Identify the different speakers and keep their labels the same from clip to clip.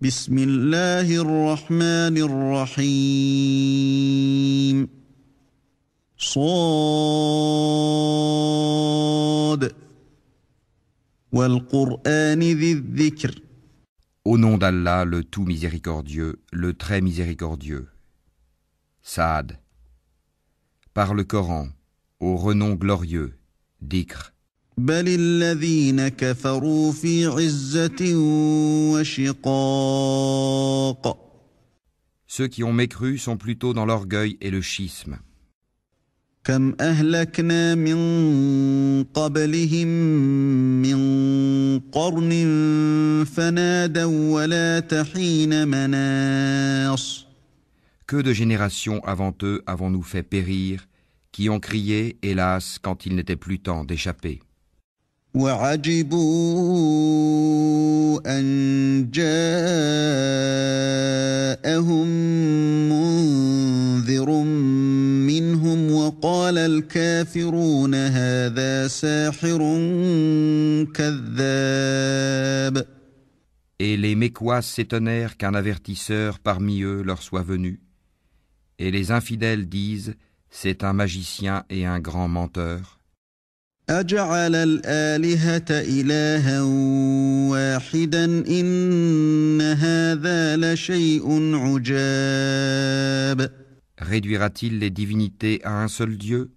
Speaker 1: بسم الله الرحمن الرحيم صاد والقرآن ذي الذكر.
Speaker 2: Au nom d'Allah, le tout miséricordieux, le très miséricordieux. Saad. Par le Coran, au renom glorieux, Dhikr.
Speaker 1: بل الذين كفروا في عزة وشقاق.
Speaker 2: Ceux qui ont mécru sont plutôt dans l'orgueil et le schisme.
Speaker 1: كم أهلكنا من قبلهم من قرن فنادوا ولا تحين مناص.
Speaker 2: Que de générations avant eux avons-nous fait périr, qui ont crié, hélas, quand il n'était plus temps d'échapper.
Speaker 1: وعجبوا أن جاءهم منذر منهم وقال الكافرون هذا ساحر كذاب.
Speaker 2: Et les Mécois s'étonnèrent qu'un avertisseur parmi eux leur soit venu. Et les infidèles disent, c'est un magicien et un grand menteur.
Speaker 1: أجعل الآلهة إلها واحدا إن هذا لشيء عجاب.
Speaker 2: Réduira-t-il les divinités à un seul Dieu?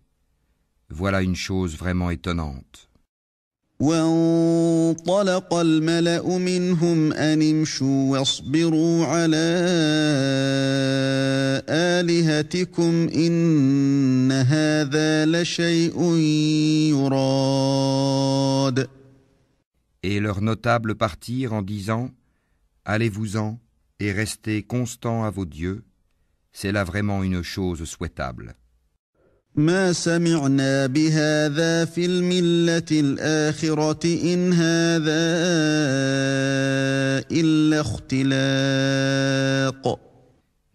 Speaker 2: Voilà une chose vraiment étonnante.
Speaker 1: وانطلق الملأ منهم أن امشوا واصبروا على آلهتكم إن هذا لشيء يراد.
Speaker 2: Et leurs notables partirent en disant, allez-vous-en et restez constants à vos dieux, c'est là vraiment une chose souhaitable.
Speaker 1: ما سمعنا بهذا في الملة الآخرة إن هذا إلا اختلاق.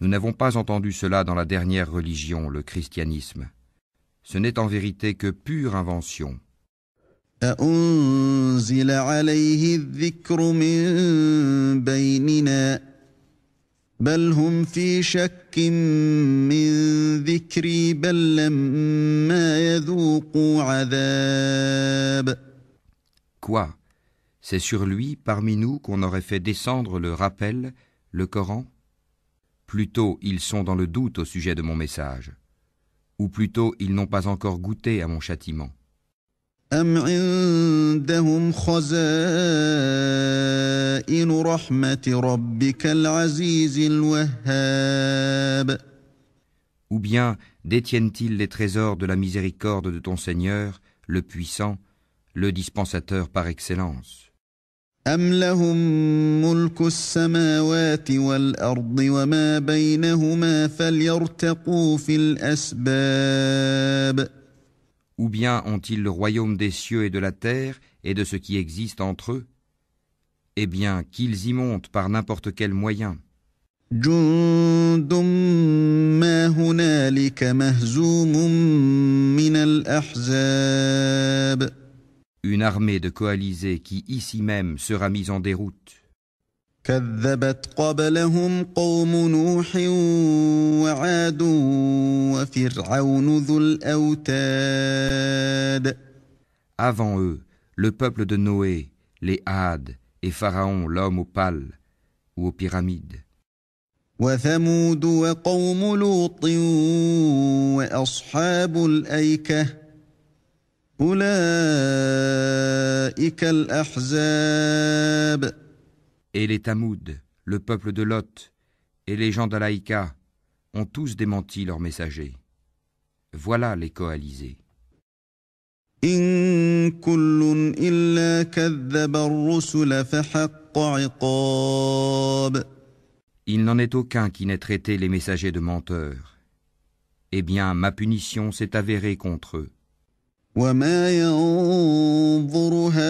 Speaker 2: Nous n'avons pas entendu cela dans la dernière religion, le christianisme. Ce n'est en vérité que pure invention.
Speaker 1: أأنزل عليه الذكر من بيننا بل هم في شك من ذكري بل لما يذوقوا عذاب.
Speaker 2: Quoi? C'est sur lui, parmi nous, qu'on aurait fait descendre le rappel, le Coran? Plutôt, ils sont dans le doute au sujet de mon message. Ou plutôt, ils n'ont pas encore goûté à mon châtiment.
Speaker 1: أم عندهم خزائن رحمة ربك العزيز الوهاب.
Speaker 2: Ou bien détiennent-ils les trésors de la miséricorde de ton Seigneur, le puissant, le dispensateur par excellence?
Speaker 1: أم لهم ملك السماوات والأرض وما بينهما فليرتقوا في الأسباب.
Speaker 2: Ou bien ont-ils le royaume des cieux et de la terre et de ce qui existe entre eux? Eh bien, qu'ils y montent par n'importe quel moyen.
Speaker 1: جند ما هنالك مهزوم من الأحزاب.
Speaker 2: Une armée de coalisés qui ici même sera mise en déroute.
Speaker 1: كذبت قبلهم قوم نوح وعاد وفرعون ذو الأوتاد.
Speaker 2: Avant eux, le peuple de Noé, les Hades et Pharaon, l'homme aux pales ou aux pyramides.
Speaker 1: وثمود وقوم لوط وأصحاب الأيكة أولئك الأحزاب.
Speaker 2: Et les Tamouds, le peuple de Lot, et les gens d'Alaïka ont tous démenti leurs messagers. Voilà les coalisés.
Speaker 1: إن كل إلا كذب الرسل فحق عقاب.
Speaker 2: Il n'en est aucun qui n'ait traité les messagers de menteurs. Eh bien, ma punition s'est avérée contre eux.
Speaker 1: وما ينظر هؤلاء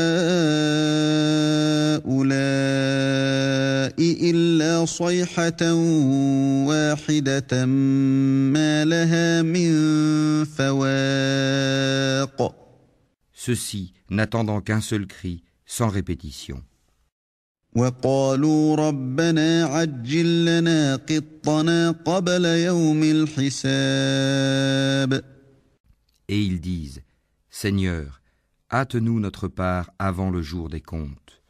Speaker 1: إلا صيحة واحدة ما لها من فواق.
Speaker 2: Ceux-ci, n'attendant qu'un seul cri, sans répétition.
Speaker 1: وقالوا ربنا عجل لنا قطنا قبل يوم الحساب.
Speaker 2: Et ils disent, Seigneur, hâte-nous notre part avant le jour des comptes.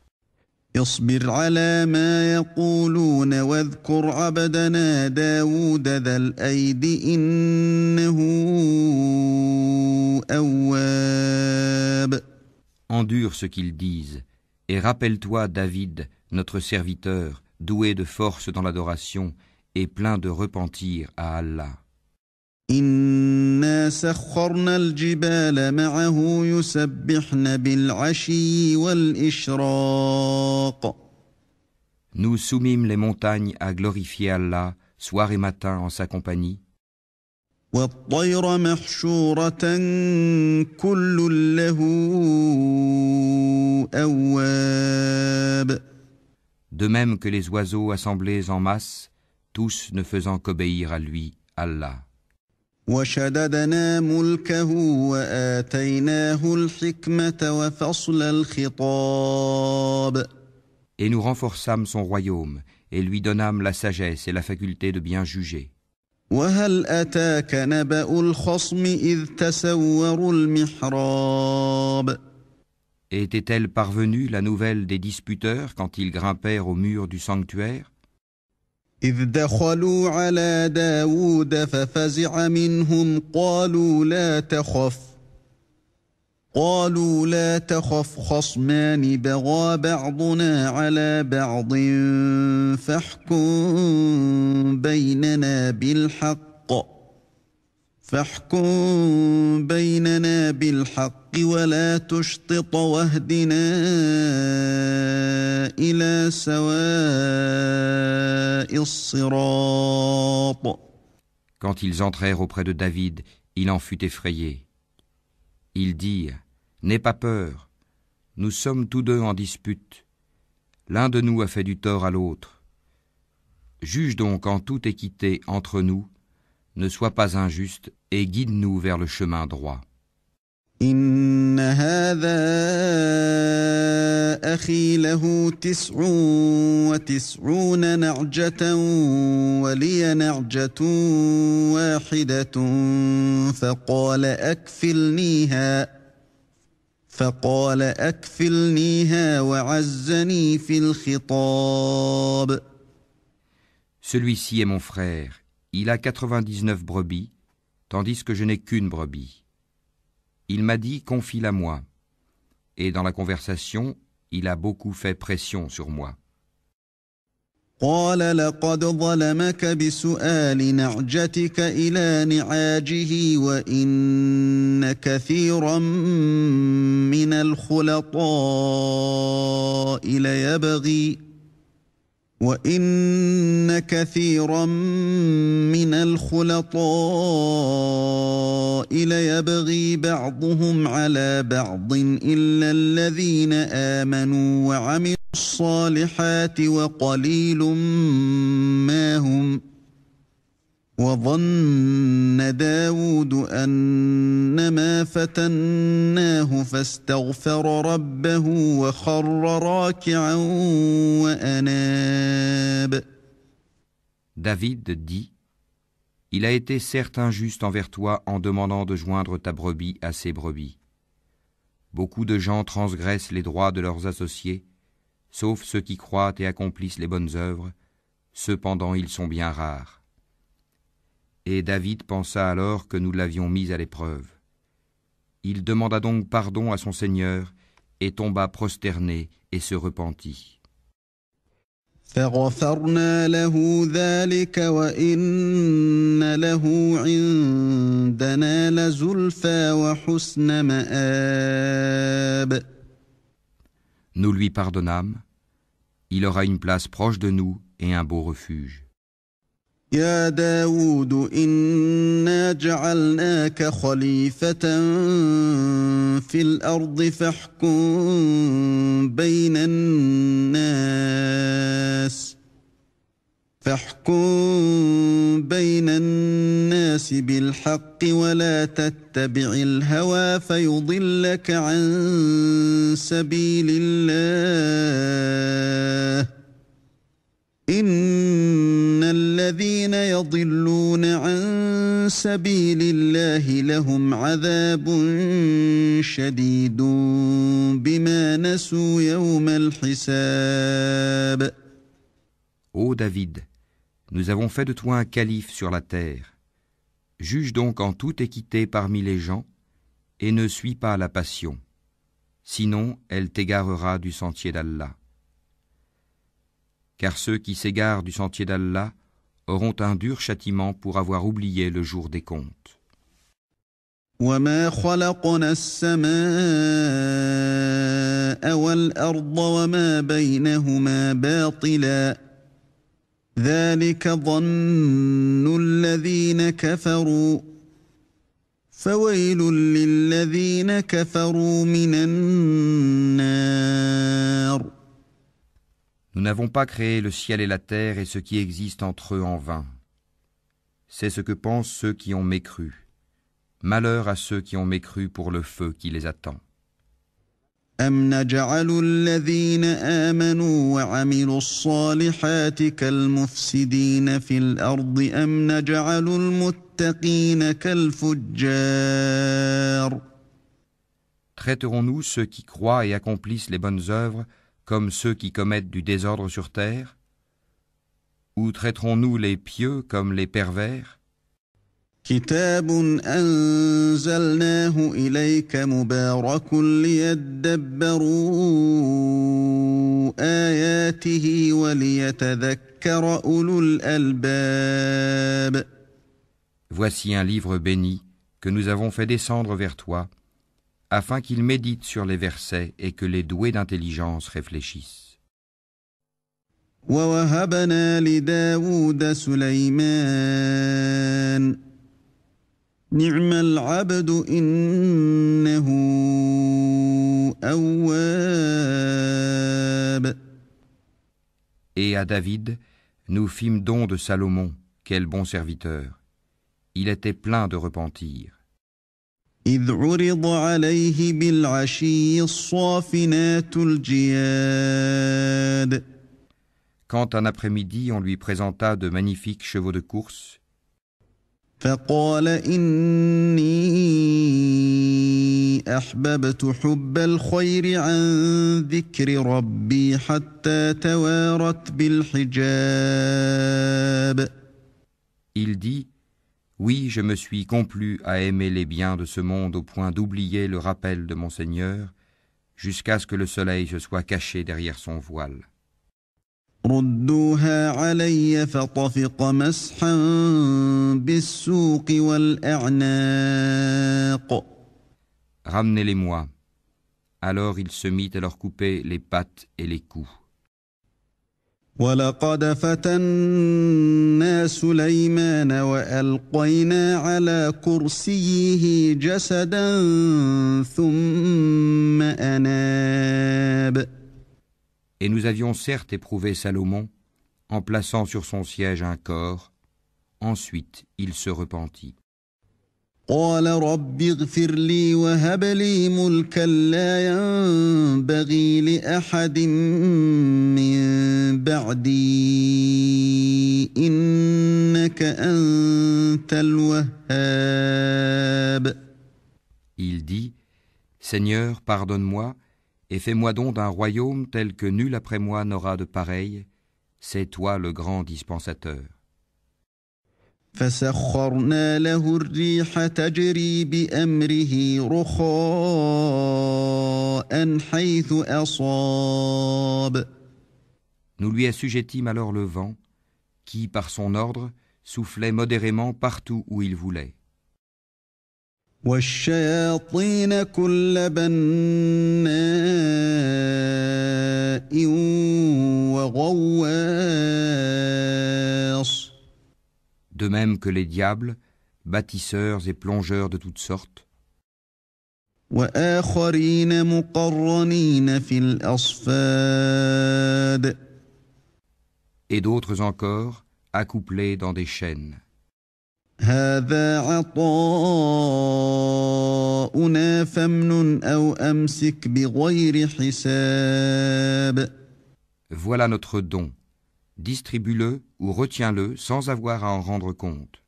Speaker 1: اصبر على ما يقولون واذكر عبدنا داود ذا الأيد إنه أواب.
Speaker 2: Endure ce qu'ils disent, et rappelle-toi David, notre serviteur, doué de force dans l'adoration et plein de repentir à Allah.
Speaker 1: إنا سخرنا الجبال معه يسبحن بالعشي والإشراق.
Speaker 2: Nous soumîmes les montagnes à glorifier Allah, soir et matin en sa compagnie,
Speaker 1: والطير محشورة كل له أواب.
Speaker 2: de même que les oiseaux assemblés en masse, tous ne faisant qu'obéir à lui, Allah.
Speaker 1: وشددنا ملكه وآتيناه الحكمة وفصل الخطاب.
Speaker 2: Et nous renforçâmes son royaume, et lui donnâmes la sagesse et la faculté de bien juger.
Speaker 1: وهل أتاك نبأ الخصم إذ تسوروا المحراب.
Speaker 2: Et était-elle parvenue la nouvelle des disputeurs quand ils grimpèrent au mur du sanctuaire,
Speaker 1: إذ دخلوا على داود ففزع منهم قالوا لا تخف خصمان بغى بعضنا على بعض فاحكم بيننا بالحق ولا تشطط واهدنا إلى سواء الصراط.
Speaker 2: Quand ils entrèrent auprès de David, il en fut effrayé. Ils dirent, n'aie pas peur, nous sommes tous deux en dispute. L'un de nous a fait du tort à l'autre. Juge donc en toute équité entre nous, ne sois pas injuste et guide-nous vers le chemin droit.
Speaker 1: إن هذا أخي له 99 نعجة ولي نعجة واحدة فقال أكفلنيها وعزني في الخطاب.
Speaker 2: Celui-ci est mon frère, il a 99 brebis, tandis que je n'ai qu'une brebis. Il m'a dit, confie-la moi. Et dans la conversation, il a beaucoup fait pression sur moi.
Speaker 1: قال لقد ظلمك بسؤال نعجتك إلى نعاجه وإن كثيرا من الخلطاء ليبغي بعضهم على بعض إلا الذين آمنوا وعملوا الصالحات وقليل ما هم. وظن داود أنما فتناه فاستغفر ربه وخر راكعا وأناب.
Speaker 2: David dit, il a été certes injuste envers toi en demandant de joindre ta brebis à ses brebis. Beaucoup de gens transgressent les droits de leurs associés, sauf ceux qui croient et accomplissent les bonnes œuvres, cependant ils sont bien rares. Et David pensa alors que nous l'avions mis à l'épreuve. Il demanda donc pardon à son Seigneur et tomba prosterné et se repentit.
Speaker 1: فغفرنا له ذلك وإن له عندنا لزلفى وحسن مآب.
Speaker 2: Nous lui pardonnâmes, il aura une place proche de nous et un beau refuge.
Speaker 1: يا داود إنا جعلناك خليفة في الأرض فاحكم بين الناس بالحق ولا تتبع الهوى فيضلك عن سبيل الله إن الذين يضلون عن سبيل الله لهم عذاب شديد بما نسوا يوم الحساب.
Speaker 2: Ô David, nous avons fait de toi un calife sur la terre. Juge donc en toute équité parmi les gens et ne suis pas la passion. Sinon, elle t'égarera du sentier d'Allah. Car ceux qui s'égarent du sentier d'Allah auront un dur châtiment pour avoir oublié le jour des comptes.
Speaker 1: وما خلقنا السماء والأرض وما بينهما باطلا ذلك ظن الذين كفروا فويل للذين كفروا من النار.
Speaker 2: Nous n'avons pas créé le ciel et la terre et ce qui existe entre eux en vain. C'est ce que pensent ceux qui ont mécru. Malheur à ceux qui ont mécru pour le feu qui les attend.
Speaker 1: أَمْ نَجْعَلُ الَّذِينَ آمَنُوا وَعَمِلُوا الصَّالِحَاتِ كَالْمُفْسِدِينَ فِي الْأَرْضِ أَمْ نَجْعَلُ الْمُتَّقِينَ كَالْفُجَّارِ.
Speaker 2: Traiterons-nous ceux qui croient et accomplissent les bonnes œuvres comme ceux qui commettent du désordre sur terre? Ou traiterons-nous les pieux comme les pervers?
Speaker 1: كتاب أنزلناه إليك مبارك ليدبروا آياته وليتذكر أولو الألباب.
Speaker 2: Voici un livre béni que nous avons fait descendre vers toi, afin qu'il médite sur les versets et que les doués d'intelligence réfléchissent.
Speaker 1: ووهبنا لداود سليمان نعم العبد إنه أواب.
Speaker 2: Et à David, nous fîmes don de Salomon, quel bon serviteur. Il était plein de repentir.
Speaker 1: إذ عرض عليه بالعشي الصافنات الجياد.
Speaker 2: Quand un après-midi on lui présenta de magnifiques chevaux de course,
Speaker 1: فقال إني أحببت حب الخير عن ذكر ربي حتى توارت بالحجاب.
Speaker 2: il dit « Oui, je me suis complu à aimer les biens de ce monde au point d'oublier le rappel de mon Seigneur, jusqu'à ce que le soleil se soit caché derrière son voile. »
Speaker 1: ردوها علي فطفق مسحا بالسوق والأعناق.
Speaker 2: Ramenez-les-moi. Alors il se mit à leur couper les pattes et les coups.
Speaker 1: ولقد فتنا سليمان وألقينا على كرسيه جسدا ثم أناب.
Speaker 2: Et nous avions certes éprouvé Salomon en plaçant sur son siège un corps. Ensuite, il se repentit.
Speaker 1: قال رب اغفر لي وهب لي ملكا لا ينبغي لأحد من بعدي إنك أنت الوهاب.
Speaker 2: Il dit, Seigneur, pardonne-moi et fais-moi don d'un royaume tel que nul après moi n'aura de pareil. C'est toi le grand dispensateur.
Speaker 1: فسخرنا له الريح تجري بأمره رخاء حيث أصاب.
Speaker 2: Nous lui assujettîmes alors le vent, qui, par son ordre, soufflait modérément partout où il voulait.
Speaker 1: والشياطين كل بناء وغواص.
Speaker 2: De même que les diables, bâtisseurs et plongeurs de toutes sortes.
Speaker 1: وآخرين مقرنين في الأصفاد.
Speaker 2: Et d'autres encore, accouplés dans des chaînes.
Speaker 1: هذا عطاؤنا فامنن أو أمسك بغير حساب.
Speaker 2: Voilà notre don. Distribue-le ou retiens-le sans avoir à en rendre compte.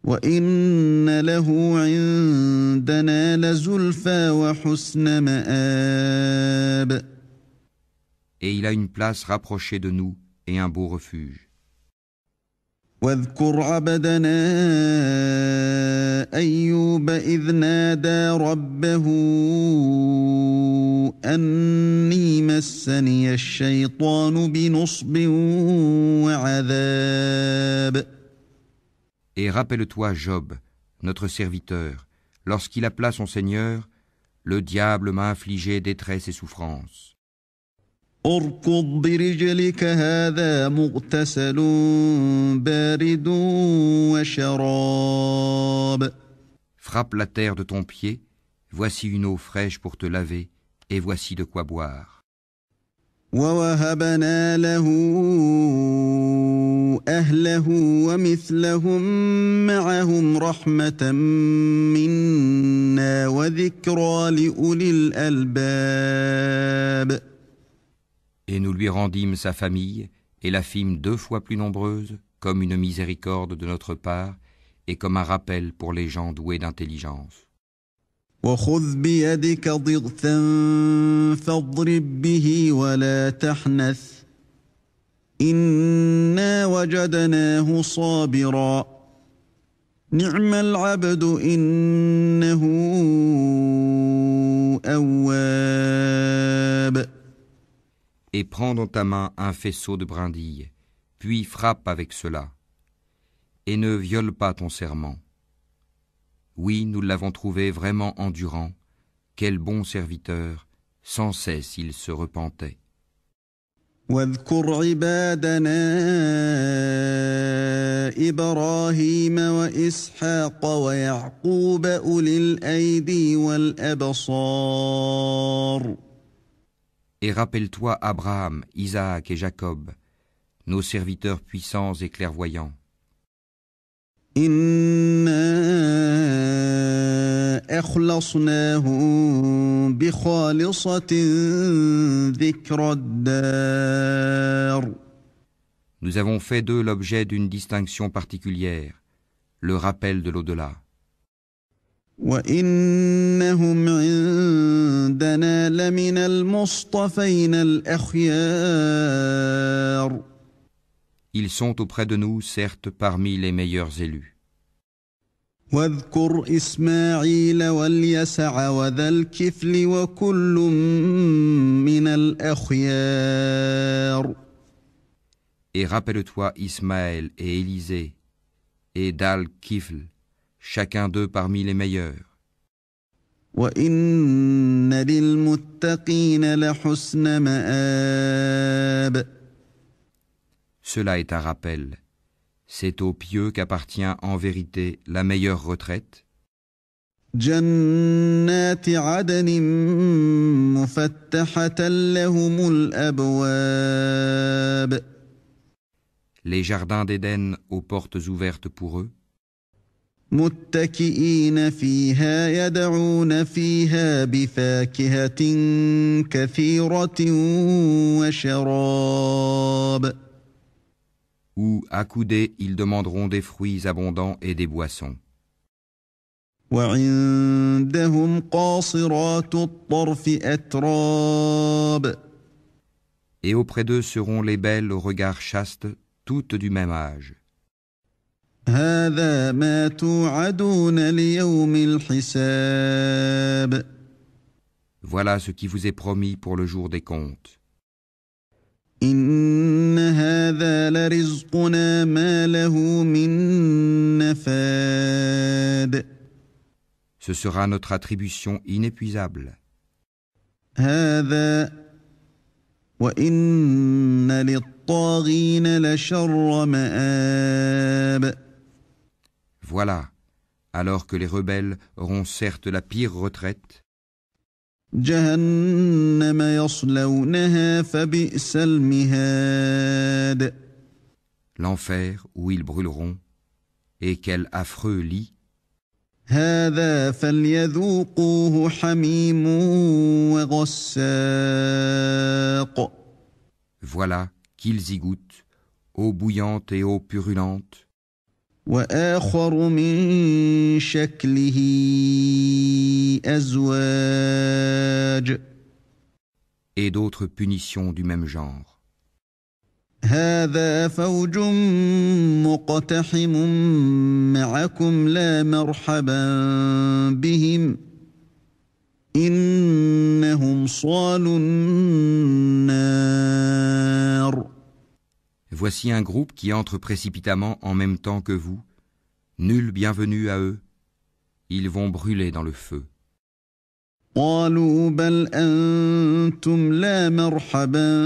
Speaker 1: وإن له عندنا لزلفى وحسن مآب.
Speaker 2: Et il a une place rapprochée de nous et un beau refuge.
Speaker 1: واذكر عبدنا أيوب إذ نادى ربه أني مسني الشيطان بنصب وعذاب.
Speaker 2: Et rappelle-toi Job, notre serviteur, lorsqu'il appela son Seigneur, le diable m'a infligé détresse et souffrance.
Speaker 1: اركض برجلك هذا مغتسل بارد وشراب.
Speaker 2: Frappe la terre de ton pied, voici une eau fraîche pour te laver, et voici de quoi boire.
Speaker 1: ووهبنا له أهله ومثلهم معهم رحمة منا وذكرى لأولي الألباب.
Speaker 2: Et nous lui rendîmes sa famille, et la fîmes 2 fois plus nombreuse, comme une miséricorde de notre part, et comme un rappel pour les gens doués d'intelligence.
Speaker 1: وخذ بيدك ضغثا فاضرب به ولا تحنث إنا وجدناه صابرا نعم العبد إنه أواب.
Speaker 2: Et prends dans ta main un faisceau de brindilles, puis frappe avec cela, et ne viole pas ton serment. Oui, nous l'avons trouvé vraiment endurant, quel bon serviteur, sans cesse il se repentait.
Speaker 1: واذكر عبادنا إبراهيم وإسحاق ويعقوب أولي الأيدي والأبصار.
Speaker 2: Et rappelle-toi Abraham, Isaac et Jacob, nos serviteurs puissants et clairvoyants.
Speaker 1: إنا أخلصناهم بخالصة ذكر الدار.
Speaker 2: Nous avons fait d'eux l'objet d'une distinction particulière, le rappel de l'au-delà.
Speaker 1: وإنهم عندنا لمن المصطفين الأخيار.
Speaker 2: Ils sont auprès de nous, certes, parmi les meilleurs élus.
Speaker 1: واذكر إسماعيل واليسع وذا الكفل وكل من الأخيار.
Speaker 2: Et rappelle-toi Ismaël et Élisée, et Dal-Kifl, chacun d'eux parmi les meilleurs.
Speaker 1: وإن للمتقين لحسن مآب.
Speaker 2: Cela est un rappel. C'est aux pieux qu'appartient en vérité la meilleure retraite.
Speaker 1: جنات عدن مفتحة لهم الأبواب.
Speaker 2: Les jardins d'Éden aux portes ouvertes pour eux.
Speaker 1: متكئين فيها يدعون فيها بفاكهة كثيرة وشراب.
Speaker 2: Où, accoudés, ils demanderont des fruits abondants et des boissons.
Speaker 1: وعندهم قاصرات الطرف أتراب.
Speaker 2: Et auprès d'eux seront les belles au regard chaste, toutes du même âge.
Speaker 1: هذا ما توعدون ليوم الحساب.
Speaker 2: Voilà ce qui vous est promis pour le jour des comptes.
Speaker 1: إن هذا لرزقنا ما له من نفاد.
Speaker 2: Ce sera notre attribution inépuisable.
Speaker 1: هذا وإن للطاغين لشر مآب.
Speaker 2: Voilà, alors que les rebelles auront certes la pire retraite,
Speaker 1: جهنم يصلونها فبئس المهاد.
Speaker 2: l'enfer où ils brûleront, Et quel affreux lit!
Speaker 1: هذا فليذوقوه حميم وغساق
Speaker 2: Voilà qu'ils y goûtent, eau bouillante et eau purulente,
Speaker 1: وآخر من شكله أزواج
Speaker 2: et d'autres punitions du même genre.
Speaker 1: هذا فوج مقتحم معكم لا مرحبا بهم إنهم صالوا النار.
Speaker 2: Voici un groupe qui entre précipitamment en même temps que vous. Nul bienvenue à eux. Ils vont brûler dans le feu.
Speaker 1: قالوا بل أنتم لا مرحبا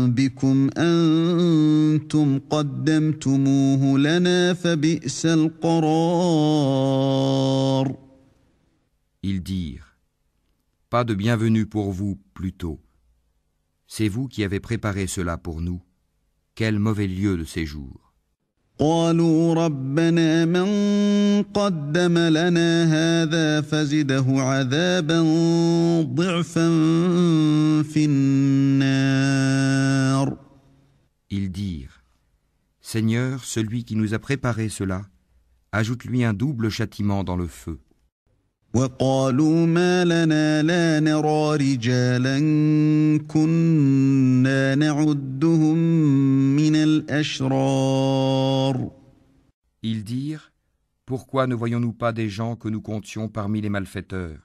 Speaker 1: بكم أنتم قدمتموه لنا فبئس القرار.
Speaker 2: Ils dirent, pas de bienvenue pour vous plutôt. C'est vous qui avez préparé cela pour nous. Quel mauvais lieu de séjour.
Speaker 1: قالوا ربنا من قدم لنا هذا فزده عذابا ضعفا في النار.
Speaker 2: Ils dirent, Seigneur, celui qui nous a préparé cela, ajoute-lui un double châtiment dans le feu.
Speaker 1: وقالوا ما لنا لا نرى رجالا كنا نعدهم من الأشرار.
Speaker 2: Ils dirent, pourquoi ne voyons-nous pas des gens que nous comptions parmi les malfaiteurs?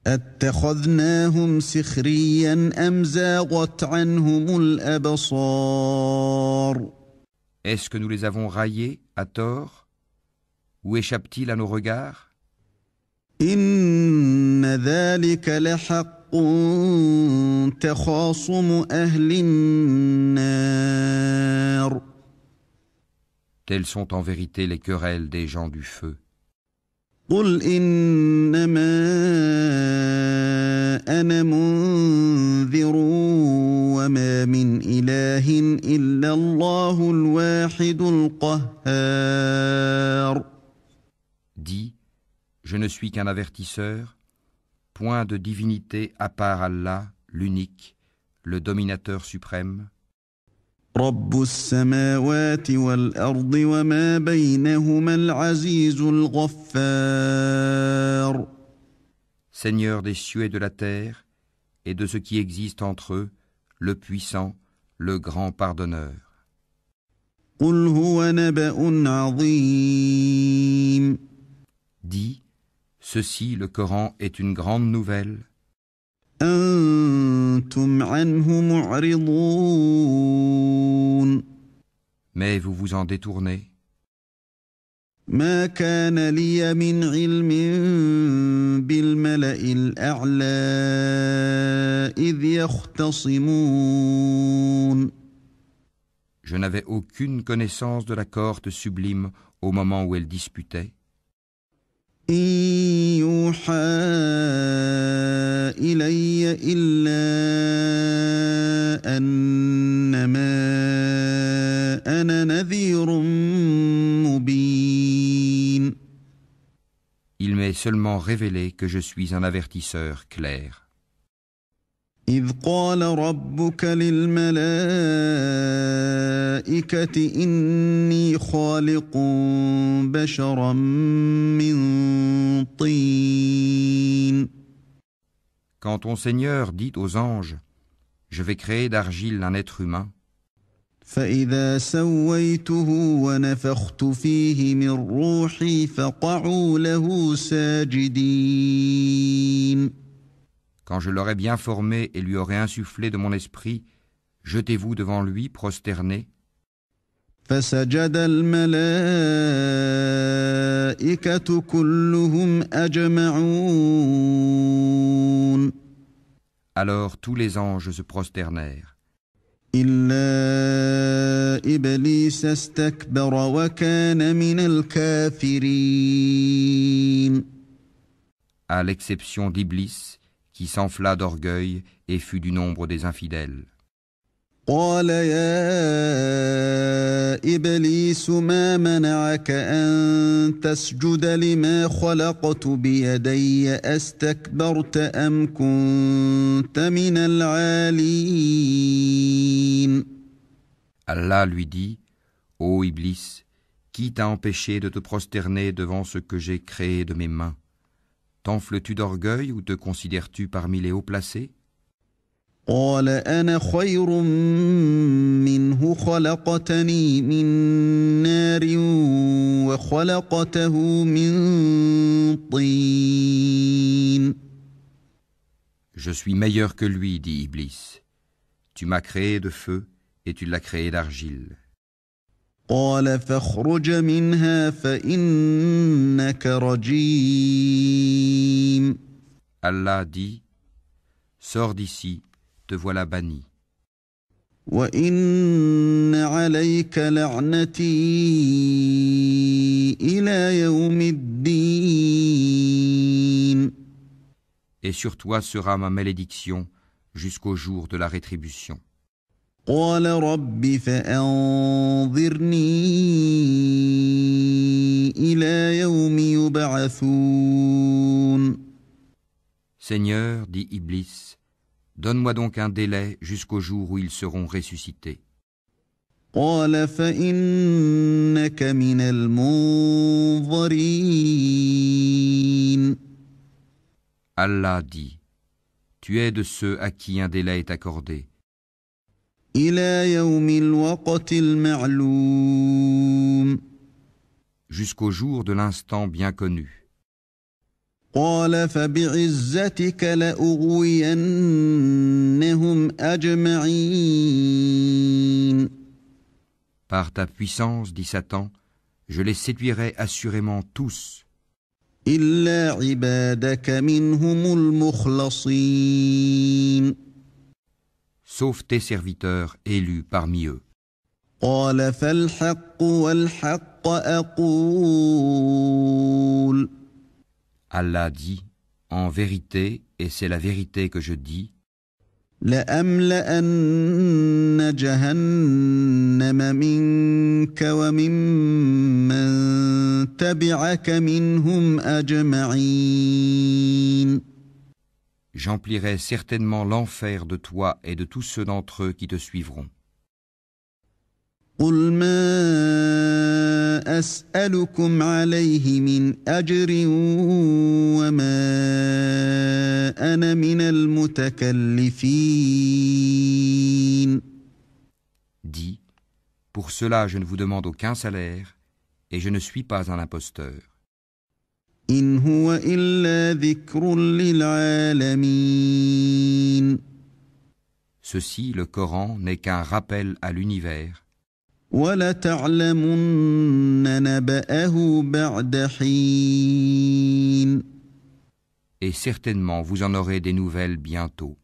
Speaker 1: أتخذناهم سخريا أم زاغت عنهم الأبصار.
Speaker 2: Est-ce que nous les avons raillés à tort? Ou échappe-t-il à nos regards?
Speaker 1: إن ذلك لحق تخاصم أهل النار.
Speaker 2: Telles sont en vérité les querelles des gens du feu.
Speaker 1: قل إنما أنا منذر وما من إله إلا الله الواحد القهار.
Speaker 2: Dis, je ne suis qu'un avertisseur, point de divinité à part Allah, l'unique, le dominateur suprême,
Speaker 1: رب السماوات والأرض وما بينهما العزيز الغفار.
Speaker 2: Seigneur des cieux et de la terre, et de ce qui existe entre eux, le puissant, le grand pardonneur.
Speaker 1: قل هو نبأ عظيم.
Speaker 2: Dis, ceci, le Coran, est une grande nouvelle.
Speaker 1: أنتم عنه معرضون.
Speaker 2: Mais vous vous en détournez.
Speaker 1: ما كان لي من علم بالملأ الأعلى إذ يختصمون.
Speaker 2: Je n'avais aucune connaissance de la cohorte sublime au moment où elle disputait.
Speaker 1: إن يوحى إلي إلا أنما أنا نذير مبين.
Speaker 2: Il m'est seulement révélé que je suis un avertisseur clair.
Speaker 1: إذ قال ربك للملائكة إني خالق بشرا من طين.
Speaker 2: Quand ton Seigneur dit aux anges, je vais créer d'argile un être humain,
Speaker 1: فإذا سويته ونفخت فيه من روحي فقعوا له ساجدين.
Speaker 2: quand je l'aurai bien formé et lui aurai insufflé de mon esprit, jetez-vous devant lui prosternés.
Speaker 1: فسجد الملائكة كلهم أجمعون.
Speaker 2: Alors tous les anges se prosternèrent,
Speaker 1: إلا إبليس استكبر وكان من الكافرين.
Speaker 2: à l'exception d'Iblis, qui s'enfla d'orgueil et fut du nombre des infidèles.
Speaker 1: قال يا إبليس ما منعك أن تسجد لما خلقت بيدي أستكبرت أم كنت من العالين.
Speaker 2: Allah lui dit, ô Iblis, qui t'a empêché de te prosterner devant ce que j'ai créé de mes mains? T'enfles-tu d'orgueil ou te considères-tu parmi les hauts placés?
Speaker 1: قال أنا خير منه خلقتني من نار وخلقته من طين.
Speaker 2: Je suis meilleur que lui, dit Iblis. Tu m'as créé de feu et tu l'as créé d'argile.
Speaker 1: قال فاخرج منها فإنك رجيم.
Speaker 2: Allah dit, sors d'ici, te voilà banni.
Speaker 1: وإن عليك لعنتي إلى يوم الدين.
Speaker 2: Et sur toi sera ma malédiction jusqu'au jour de la rétribution.
Speaker 1: قال رب فأنظرني إلى يوم يبعثون.
Speaker 2: Seigneur, dit Iblis, donne-moi donc un délai jusqu'au jour où ils seront ressuscités.
Speaker 1: قال فإنك من المنظرين.
Speaker 2: Allah dit, tu es de ceux à qui un délai est accordé,
Speaker 1: إلى يوم الوقت المعلوم.
Speaker 2: jusqu'au jour de l'instant bien connu.
Speaker 1: قال فبعزتك لأغوينهم أجمعين.
Speaker 2: Par ta puissance, dit Satan, je les séduirai assurément tous,
Speaker 1: إلا عبادك منهم المخلصين.
Speaker 2: sauf tes serviteurs élus parmi eux.
Speaker 1: قال فالحق والحق أقول.
Speaker 2: Allah dit, en vérité, et c'est la vérité que je dis,
Speaker 1: لأملأن جهنم منك وممن تبعك منهم أجمعين.
Speaker 2: j'emplirai certainement l'enfer de toi et de tous ceux d'entre eux qui te suivront.
Speaker 1: قل ما أسألكم عليه من أجر وما أنا من المتكلفين.
Speaker 2: Dis, pour cela je ne vous demande aucun salaire, et je ne suis pas un imposteur.
Speaker 1: إن هو إلا ذكر للعالمين.
Speaker 2: Ceci, le Coran, n'est qu'un rappel à l'univers,
Speaker 1: وَلَتَعْلَمُنَّ نَبَأَهُ بَعْدَ حِينٍ.
Speaker 2: et certainement vous en aurez des nouvelles bientôt.